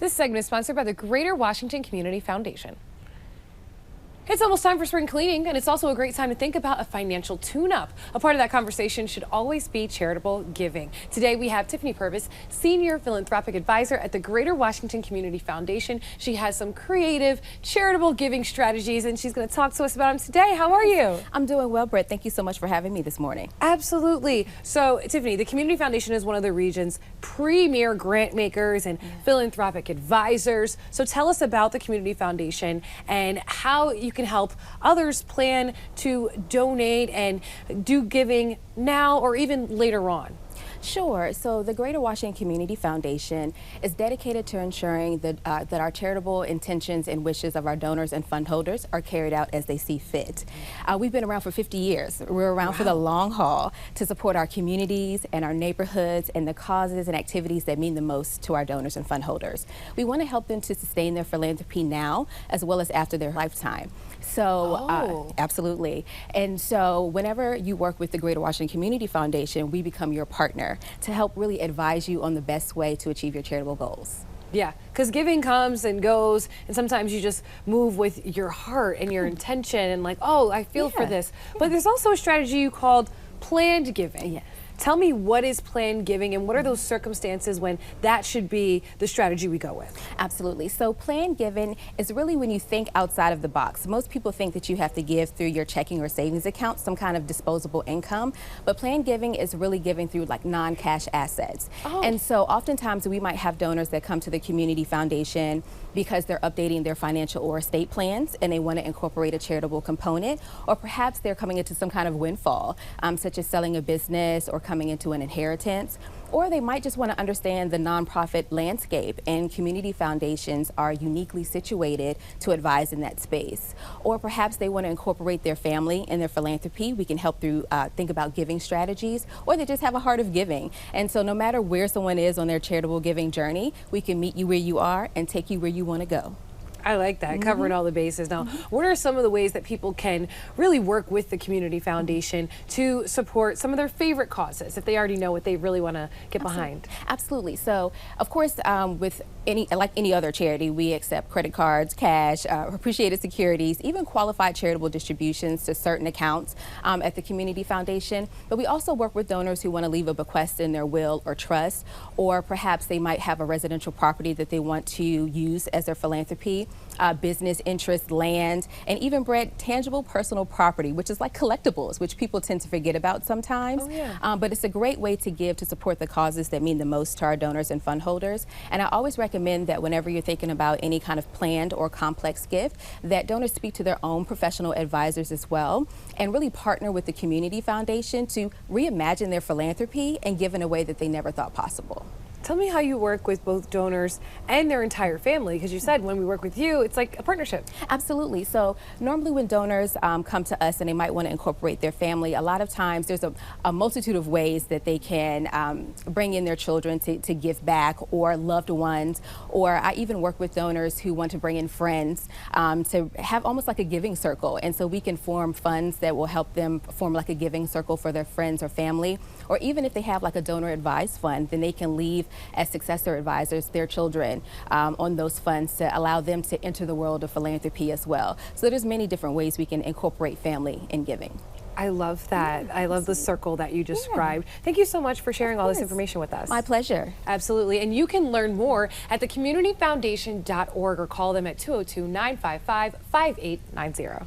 This segment is sponsored by the Greater Washington Community Foundation. It's almost time for spring cleaning, and it's also a great time to think about a financial tune-up. A part of that conversation should always be charitable giving. Today we have Tiffanie Purvis, Senior Philanthropic Advisor at the Greater Washington Community Foundation. She has some creative charitable giving strategies, and she's going to talk to us about them today. How are you? I'm doing well, Brett. Thank you so much for having me this morning. Absolutely. So, Tiffanie, the Community Foundation is one of the region's premier grant makers and philanthropic advisors. So tell us about the Community Foundation and how you can help others plan to donate and do giving now or even later on. Sure. So the Greater Washington Community Foundation is dedicated to ensuring that our charitable intentions and wishes of our donors and fund holders are carried out as they see fit. We've been around for 50 years. We're around for the long haul to support our communities and our neighborhoods and the causes and activities that mean the most to our donors and fund holders. We want to help them to sustain their philanthropy now as well as after their lifetime. So absolutely. And so whenever you work with the Greater Washington Community Foundation, we become your partner to help really advise you on the best way to achieve your charitable goals. Yeah, because giving comes and goes, and sometimes you just move with your heart and your intention and like, oh, I feel for this. But there's also a strategy you called planned giving. Yes. Tell me, what is planned giving and what are those circumstances when that should be the strategy we go with? Absolutely. So planned giving is really when you think outside of the box. Most people think that you have to give through your checking or savings account, some kind of disposable income, but planned giving is really giving through like non-cash assets. And so oftentimes we might have donors that come to the Community Foundation because they're updating their financial or estate plans and they want to incorporate a charitable component, or perhaps they're coming into some kind of windfall, such as selling a business or coming into an inheritance, or they might just want to understand the nonprofit landscape, and community foundations are uniquely situated to advise in that space. Or perhaps they want to incorporate their family in their philanthropy. We can help through think about giving strategies, or they just have a heart of giving. And so no matter where someone is on their charitable giving journey, we can meet you where you are and take you where you want to go. I like that, covering all the bases. Now, what are some of the ways that people can really work with the Community Foundation to support some of their favorite causes if they already know what they really want to get behind? Absolutely. So, of course, with like any other charity, we accept credit cards, cash, appreciated securities, even qualified charitable distributions to certain accounts at the Community Foundation. But we also work with donors who want to leave a bequest in their will or trust, or perhaps they might have a residential property that they want to use as their philanthropy. Business interest, land, and even, Brett, tangible personal property, which is like collectibles, which people tend to forget about sometimes. But it's a great way to give to support the causes that mean the most to our donors and fund holders. And I always recommend that whenever you're thinking about any kind of planned or complex gift, that donors speak to their own professional advisors as well, and really partner with the Community Foundation to reimagine their philanthropy and give in a way that they never thought possible. Tell me how you work with both donors and their entire family, because you said when we work with you, it's like a partnership. Absolutely. So normally when donors come to us and they might want to incorporate their family, a lot of times there's a multitude of ways that they can bring in their children to give back, or loved ones, or I even work with donors who want to bring in friends to have almost like a giving circle. And so we can form funds that will help them form like a giving circle for their friends or family, or even if they have like a donor advised fund, then they can leave as successor advisors their children on those funds to allow them to enter the world of philanthropy as well. So there's many different ways we can incorporate family in giving. I love that. I love the circle that you described. Thank you so much for sharing all this information with us. My pleasure. Absolutely. And you can learn more at thecommunityfoundation.org or call them at 202-955-5890.